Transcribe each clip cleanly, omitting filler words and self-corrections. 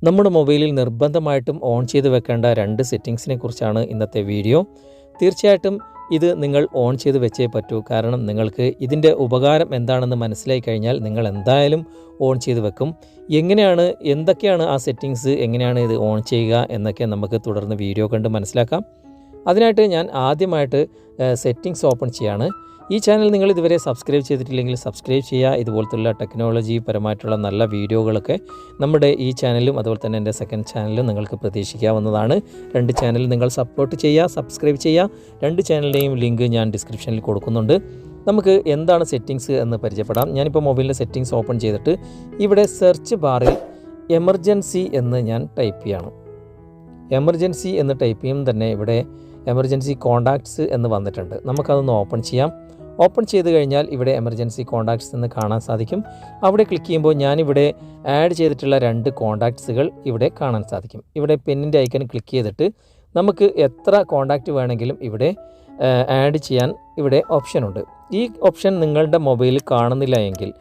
നമ്മുടെ മൊബൈലിൽ നിർബന്ധമായിട്ടും ഓൺ ചെയ്ത് വെക്കേണ്ട 2 സെറ്റിങ്സിനെ കുറിച്ചാണ് ഇന്നത്തെ വീഡിയോ. തീർച്ചയായിട്ടും ഇത് നിങ്ങൾ ഓൺ ചെയ്ത് വെച്ചേ പറ്റൂ. കാരണം നിങ്ങൾക്ക് ഇതിൻ്റെ ഉപകാരം എന്താണെന്ന് മനസ്സിലായി കഴിഞ്ഞാൽ നിങ്ങൾ എന്തായാലും ഓൺ ചെയ്ത് വെക്കും. എന്തൊക്കെയാണ് ആ സെറ്റിങ്സ്, എങ്ങനെയാണ് ഇത് ഓൺ ചെയ്യുക എന്നൊക്കെ നമുക്ക് തുടർന്ന് വീഡിയോ കണ്ട് മനസ്സിലാക്കാം. അതിനായിട്ട് ഞാൻ ആദ്യമായിട്ട് സെറ്റിങ്സ് ഓപ്പൺ ചെയ്യാണ്. ഈ ചാനൽ നിങ്ങൾ ഇതുവരെ സബ്സ്ക്രൈബ് ചെയ്തിട്ടില്ലെങ്കിൽ സബ്സ്ക്രൈബ് ചെയ്യുക. ഇതുപോലത്തുള്ള ടെക്നോളജി പരമായിട്ടുള്ള നല്ല വീഡിയോകളൊക്കെ നമ്മുടെ ഈ ചാനലും അതുപോലെ തന്നെ എൻ്റെ സെക്കൻഡ് ചാനലും നിങ്ങൾക്ക് പ്രതീക്ഷിക്കാവുന്നതാണ്. 2 ചാനൽ നിങ്ങൾ സപ്പോർട്ട് ചെയ്യുക, സബ്സ്ക്രൈബ് ചെയ്യുക. 2 ചാനലിൻ്റെയും ലിങ്ക് ഞാൻ ഡിസ്ക്രിപ്ഷനിൽ കൊടുക്കുന്നുണ്ട്. നമുക്ക് എന്താണ് സെറ്റിങ്സ് എന്ന് പരിചയപ്പെടാം. ഞാനിപ്പോൾ മൊബൈലിൻ്റെ സെറ്റിങ്സ് ഓപ്പൺ ചെയ്തിട്ട് ഇവിടെ സെർച്ച് ബാറിൽ എമർജൻസി എന്ന് ഞാൻ ടൈപ്പ് ചെയ്യാണ്. എമർജൻസി എന്ന് ടൈപ്പ് ചെയ്യുമ്പോൾ തന്നെ ഇവിടെ എമർജൻസി കോൺടാക്ട്സ് എന്ന് വന്നിട്ടുണ്ട്. നമുക്കതൊന്ന് ഓപ്പൺ ചെയ്യാം. ഓപ്പൺ ചെയ്ത് കഴിഞ്ഞാൽ ഇവിടെ എമർജൻസി കോൺടാക്ട്സ് എന്ന് കാണാൻ സാധിക്കും. അവിടെ ക്ലിക്ക് ചെയ്യുമ്പോൾ ഞാനിവിടെ ആഡ് ചെയ്തിട്ടുള്ള 2 കോൺടാക്ട്സുകൾ ഇവിടെ കാണാൻ സാധിക്കും. ഇവിടെ പെന്നിൻ്റെ ഐക്കൺ ക്ലിക്ക് ചെയ്തിട്ട് നമുക്ക് എത്ര കോൺടാക്റ്റ് വേണമെങ്കിലും ഇവിടെ ആഡ് ചെയ്യാൻ ഇവിടെ ഓപ്ഷനുണ്ട്. ഈ ഓപ്ഷൻ നിങ്ങളുടെ മൊബൈലിൽ കാണുന്നില്ല എങ്കിൽ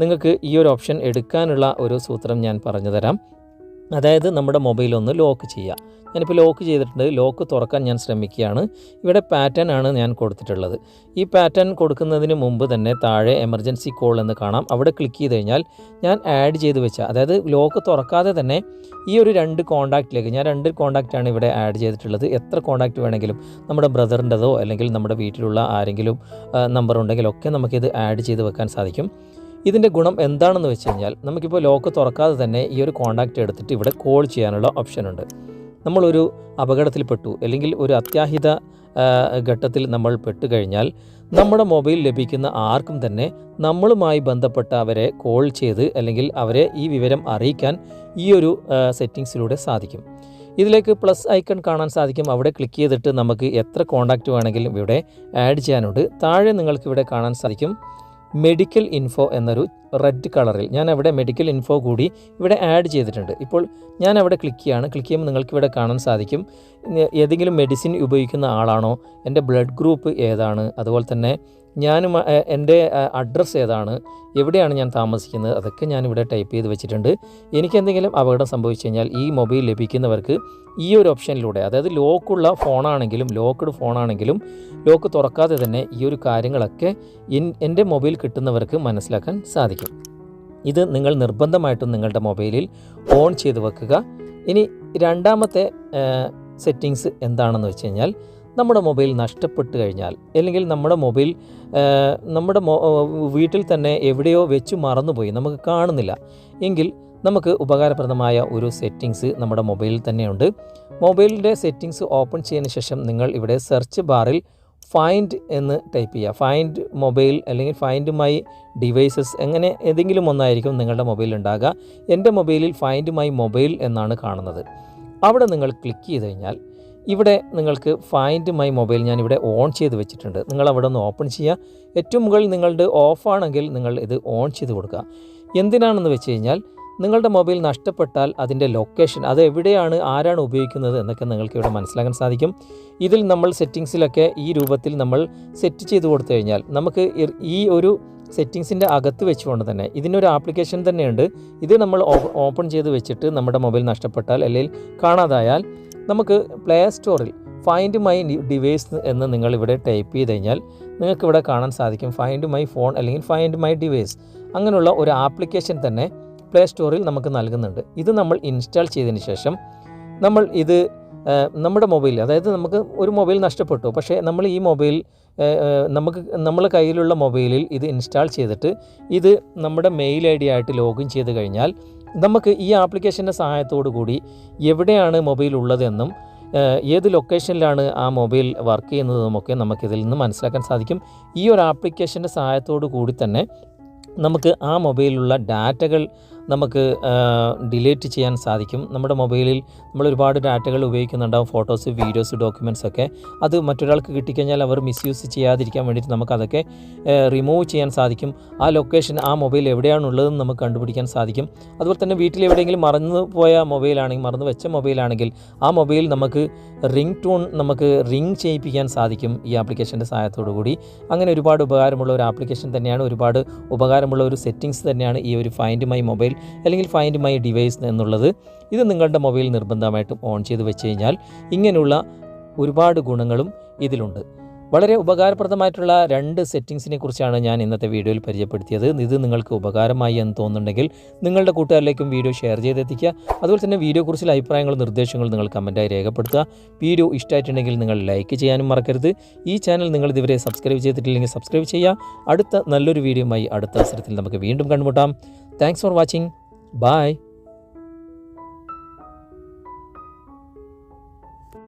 നിങ്ങൾക്ക് ഈ ഒരു ഓപ്ഷൻ എടുക്കാനുള്ള ഒരു സൂത്രം ഞാൻ പറഞ്ഞു തരാം. അതായത് നമ്മുടെ മൊബൈലൊന്ന് ലോക്ക് ചെയ്യുക. ഞാനിപ്പോൾ ലോക്ക് ചെയ്തിട്ടുണ്ട്. ലോക്ക് തുറക്കാൻ ഞാൻ ശ്രമിക്കുകയാണ്. ഇവിടെ പാറ്റേൺ ആണ് ഞാൻ കൊടുത്തിട്ടുള്ളത്. ഈ പാറ്റേൺ കൊടുക്കുന്നതിന് മുമ്പ് തന്നെ താഴെ എമർജൻസി കോൾ എന്ന് കാണാം. അവിടെ ക്ലിക്ക് ചെയ്ത് കഴിഞ്ഞാൽ ഞാൻ ആഡ് ചെയ്ത് വെച്ച, അതായത് ലോക്ക് തുറക്കാതെ തന്നെ ഈ ഒരു 2 കോൺടാക്റ്റിലേക്ക് ഞാൻ 2 കോൺടാക്റ്റാണ് ഇവിടെ ആഡ് ചെയ്തിട്ടുള്ളത്. എത്ര കോൺടാക്റ്റ് വേണമെങ്കിലും നമ്മുടെ ബ്രദറിൻ്റെതോ അല്ലെങ്കിൽ നമ്മുടെ വീട്ടിലുള്ള ആരെങ്കിലും നമ്പർ ഉണ്ടെങ്കിലൊക്കെ നമുക്കിത് ആഡ് ചെയ്ത് വെക്കാൻ സാധിക്കും. ഇതിൻ്റെ ഗുണം എന്താണെന്ന് വെച്ച് കഴിഞ്ഞാൽ നമുക്കിപ്പോൾ ലോക്ക് തുറക്കാതെ തന്നെ ഈ ഒരു കോൺടാക്റ്റ് എടുത്തിട്ട് ഇവിടെ കോൾ ചെയ്യാനുള്ള ഓപ്ഷനുണ്ട്. നമ്മളൊരു അപകടത്തിൽപ്പെട്ടു അല്ലെങ്കിൽ ഒരു അത്യാഹിത ഘട്ടത്തിൽ നമ്മൾ പെട്ടുകഴിഞ്ഞാൽ നമ്മുടെ മൊബൈൽ ലഭിക്കുന്ന ആർക്കും തന്നെ നമ്മളുമായി ബന്ധപ്പെട്ട അവരെ കോൾ ചെയ്ത് അല്ലെങ്കിൽ അവരെ ഈ വിവരം അറിയിക്കാൻ ഈ ഒരു സെറ്റിങ്സിലൂടെ സാധിക്കും. ഇതിലേക്ക് പ്ലസ് ഐക്കൺ കാണാൻ സാധിക്കും. അവിടെ ക്ലിക്ക് ചെയ്തിട്ട് നമുക്ക് എത്ര കോൺടാക്റ്റ് വേണമെങ്കിലും ഇവിടെ ആഡ് ചെയ്യാനുണ്ട്. താഴെ നിങ്ങൾക്ക് ഇവിടെ കാണാൻ സാധിക്കും മെഡിക്കൽ ഇൻഫോ എന്നൊരു റെഡ് കളറിൽ ഞാൻ അവിടെ മെഡിക്കൽ ഇൻഫോ കൂടി ഇവിടെ ആഡ് ചെയ്തിട്ടുണ്ട്. ഇപ്പോൾ ഞാൻ അവിടെ ക്ലിക്ക് ചെയ്യുമ്പോൾ നിങ്ങൾക്കിവിടെ കാണാൻ സാധിക്കും ഏതെങ്കിലും മെഡിസിൻ ഉപയോഗിക്കുന്ന ആളാണോ, എൻ്റെ ബ്ലഡ് ഗ്രൂപ്പ് ഏതാണ്, അതുപോലെ തന്നെ എൻ്റെ അഡ്രസ്സ് ഏതാണ്, എവിടെയാണ് ഞാൻ താമസിക്കുന്നത്, അതൊക്കെ ഞാനിവിടെ ടൈപ്പ് ചെയ്ത് വെച്ചിട്ടുണ്ട്. എനിക്ക് എന്തെങ്കിലും അപകടം സംഭവിച്ചു കഴിഞ്ഞാൽ ഈ മൊബൈൽ ലഭിക്കുന്നവർക്ക് ഈ ഒരു ഓപ്ഷനിലൂടെ, അതായത് ലോക്കുള്ള ഫോണാണെങ്കിലും ലോക്ക്ഡ് ഫോണാണെങ്കിലും ലോക്ക് തുറക്കാതെ തന്നെ ഈ ഒരു കാര്യങ്ങളൊക്കെ എൻ്റെ മൊബൈൽ കിട്ടുന്നവർക്ക് മനസ്സിലാക്കാൻ സാധിക്കും. ഇത് നിങ്ങൾ നിർബന്ധമായിട്ടും നിങ്ങളുടെ മൊബൈലിൽ ഓൺ ചെയ്ത് വെക്കുക. ഇനി രണ്ടാമത്തെ സെറ്റിങ്സ് എന്താണെന്ന് വെച്ച് കഴിഞ്ഞാൽ നമ്മുടെ മൊബൈൽ നഷ്ടപ്പെട്ട് കഴിഞ്ഞാൽ അല്ലെങ്കിൽ നമ്മുടെ മൊബൈൽ നമ്മുടെ വീട്ടിൽ തന്നെ എവിടെയോ വെച്ച് മറന്നുപോയി, നമുക്ക് കാണുന്നില്ല എങ്കിൽ നമുക്ക് ഉപകാരപ്രദമായ ഒരു സെറ്റിങ്സ് നമ്മുടെ മൊബൈലിൽ തന്നെയുണ്ട്. മൊബൈലിൻ്റെ സെറ്റിങ്സ് ഓപ്പൺ ചെയ്തതിന് ശേഷം നിങ്ങൾ ഇവിടെ സെർച്ച് ബാറിൽ ഫൈൻഡ് എന്ന് ടൈപ്പ് ചെയ്യുക. ഫൈൻഡ് മൊബൈൽ അല്ലെങ്കിൽ ഫൈൻഡ് മൈ ഡിവൈസസ്, എങ്ങനെ ഏതെങ്കിലും ഒന്നായിരിക്കും നിങ്ങളുടെ മൊബൈലിൽ ഉണ്ടാകുക. എൻ്റെ മൊബൈലിൽ ഫൈൻഡ് മൈ മൊബൈൽ എന്നാണ് കാണുന്നത്. അവിടെ നിങ്ങൾ ക്ലിക്ക് ചെയ്ത് കഴിഞ്ഞാൽ ഇവിടെ നിങ്ങൾക്ക് ഫൈൻഡ് മൈ മൊബൈൽ ഞാൻ ഇവിടെ ഓൺ ചെയ്ത് വെച്ചിട്ടുണ്ട്. നിങ്ങൾ അവിടെ ഒന്ന് ഓപ്പൺ ചെയ്യുക. ഏറ്റവും മുകളിൽ നിങ്ങളുടെ ഓഫാണെങ്കിൽ നിങ്ങൾ ഇത് ഓൺ ചെയ്ത് കൊടുക്കുക. എന്തിനാണെന്ന് വെച്ച് കഴിഞ്ഞാൽ നിങ്ങളുടെ മൊബൈൽ നഷ്ടപ്പെട്ടാൽ അതിൻ്റെ ലൊക്കേഷൻ, അത് എവിടെയാണ്, ആരാണ് ഉപയോഗിക്കുന്നത് എന്നൊക്കെ നിങ്ങൾക്ക് ഇവിടെ മനസ്സിലാക്കാൻ സാധിക്കും. ഇതിൽ നമ്മൾ സെറ്റിങ്സിലൊക്കെ ഈ രൂപത്തിൽ നമ്മൾ സെറ്റ് ചെയ്ത് കൊടുത്തു കഴിഞ്ഞാൽ നമുക്ക് ഈ ഒരു സെറ്റിങ്സിൻ്റെ അകത്ത് വെച്ചുകൊണ്ട് തന്നെ ഇതിനൊരു ആപ്ലിക്കേഷൻ തന്നെയുണ്ട്. ഇത് നമ്മൾ ഓപ്പൺ ചെയ്ത് വെച്ചിട്ട് നമ്മുടെ മൊബൈൽ നഷ്ടപ്പെട്ടാൽ അല്ലെങ്കിൽ കാണാതായാൽ നമുക്ക് പ്ലേ സ്റ്റോറിൽ ഫൈൻഡ് മൈ ഡിവൈസ് എന്ന് നിങ്ങളിവിടെ ടൈപ്പ് ചെയ്ത് കഴിഞ്ഞാൽ നിങ്ങൾക്കിവിടെ കാണാൻ സാധിക്കും ഫൈൻഡ് മൈ ഫോൺ അല്ലെങ്കിൽ ഫൈൻഡ് മൈ ഡിവൈസ്. അങ്ങനെയുള്ള ഒരു ആപ്ലിക്കേഷൻ തന്നെ പ്ലേ സ്റ്റോറിൽ നമുക്ക് നൽകുന്നുണ്ട്. ഇത് നമ്മൾ ഇൻസ്റ്റാൾ ചെയ്തതിന് ശേഷം നമ്മൾ ഇത് നമ്മുടെ മൊബൈൽ, അതായത് നമുക്ക് ഒരു മൊബൈൽ നഷ്ടപ്പെട്ടു, പക്ഷേ നമ്മൾ ഈ മൊബൈൽ നമ്മളെ കയ്യിലുള്ള മൊബൈലിൽ ഇത് ഇൻസ്റ്റാൾ ചെയ്തിട്ട് ഇത് നമ്മുടെ മെയിൽ ID ആയിട്ട് ലോഗിൻ ചെയ്ത് കഴിഞ്ഞാൽ നമുക്ക് ഈ ആപ്ലിക്കേഷൻ്റെ സഹായത്തോടു കൂടി എവിടെയാണ് മൊബൈൽ ഉള്ളതെന്നും ഏത് ലൊക്കേഷനിലാണ് ആ മൊബൈൽ വർക്ക് ചെയ്യുന്നതുമൊക്കെ നമുക്കിതിൽ നിന്ന് മനസ്സിലാക്കാൻ സാധിക്കും. ഈ ഒരു ആപ്ലിക്കേഷൻ്റെ സഹായത്തോടു കൂടി തന്നെ നമുക്ക് ആ മൊബൈലിലുള്ള ഡാറ്റകൾ നമുക്ക് ഡിലീറ്റ് ചെയ്യാൻ സാധിക്കും. നമ്മുടെ മൊബൈലിൽ നമ്മൾ ഒരുപാട് ഡാറ്റകൾ ഉപയോഗിക്കുന്നുണ്ടാവും, ഫോട്ടോസ്, വീഡിയോസ്, ഡോക്യുമെൻറ്റ്സ് ഒക്കെ. അത് മറ്റൊരാൾക്ക് കിട്ടിക്കഴിഞ്ഞാൽ അവർ മിസ്യൂസ് ചെയ്യാതിരിക്കാൻ വേണ്ടിയിട്ട് നമുക്കതൊക്കെ റിമൂവ് ചെയ്യാൻ സാധിക്കും. ആ ലൊക്കേഷൻ, ആ മൊബൈൽ എവിടെയാണുള്ളതെന്ന് നമുക്ക് കണ്ടുപിടിക്കാൻ സാധിക്കും. അതുപോലെ തന്നെ വീട്ടിൽ എവിടെയെങ്കിലും മറന്നു വെച്ച മൊബൈലാണെങ്കിൽ ആ മൊബൈൽ നമുക്ക് റിംഗ് ടൂൺ നമുക്ക് റിംഗ് ചെയ്യിപ്പിക്കാൻ സാധിക്കും ഈ ആപ്ലിക്കേഷൻ്റെ സഹായത്തോടു കൂടി. അങ്ങനെ ഒരുപാട് ഉപകാരമുള്ള ഒരു ആപ്ലിക്കേഷൻ തന്നെയാണ്, ഒരുപാട് ഉപകാരമുള്ള ഒരു സെറ്റിങ്സ് തന്നെയാണ് ഈ ഒരു ഫൈൻഡ് മൈ മൊബൈൽ മൊബൈൽ അല്ലെങ്കിൽ ഫൈൻഡ് മൈ ഡിവൈസ് എന്നുള്ളത് ഇത് നിങ്ങളുടെ മൊബൈൽ നിർബന്ധമായിട്ടും ഓൺ ചെയ്ത് വെച്ച് കഴിഞ്ഞാൽ ഇങ്ങനെയുള്ള ഒരുപാട് ഗുണങ്ങളും ഇതിലുണ്ട്. വളരെ ഉപകാരപ്രദമായിട്ടുള്ള 2 സെറ്റിങ്സിനെ കുറിച്ചാണ് ഞാൻ ഇന്നത്തെ വീഡിയോയിൽ പരിചയപ്പെടുത്തിയത്. ഇത് നിങ്ങൾക്ക് ഉപകാരമായി എന്ന് തോന്നുന്നുണ്ടെങ്കിൽ നിങ്ങളുടെ കൂട്ടുകാരിലേക്കും വീഡിയോ ഷെയർ ചെയ്തെത്തിക്കുക. അതുപോലെ തന്നെ വീഡിയോയെക്കുറിച്ചുള്ള അഭിപ്രായങ്ങളും നിർദ്ദേശങ്ങളും നിങ്ങൾ കമൻറ്റായി രേഖപ്പെടുത്തുക. വീഡിയോ ഇഷ്ടമായിട്ടുണ്ടെങ്കിൽ നിങ്ങൾ ലൈക്ക് ചെയ്യാനും മറക്കരുത്. ഈ ചാനൽ നിങ്ങൾ ഇതുവരെ സബ്സ്ക്രൈബ് ചെയ്തിട്ടില്ലെങ്കിൽ സബ്സ്ക്രൈബ് ചെയ്യുക. അടുത്ത നല്ലൊരു വീഡിയോയുമായി അടുത്ത അവസരത്തിൽ നമുക്ക് വീണ്ടും കണ്ടുമുട്ടാം. Thanks for watching. ബൈ.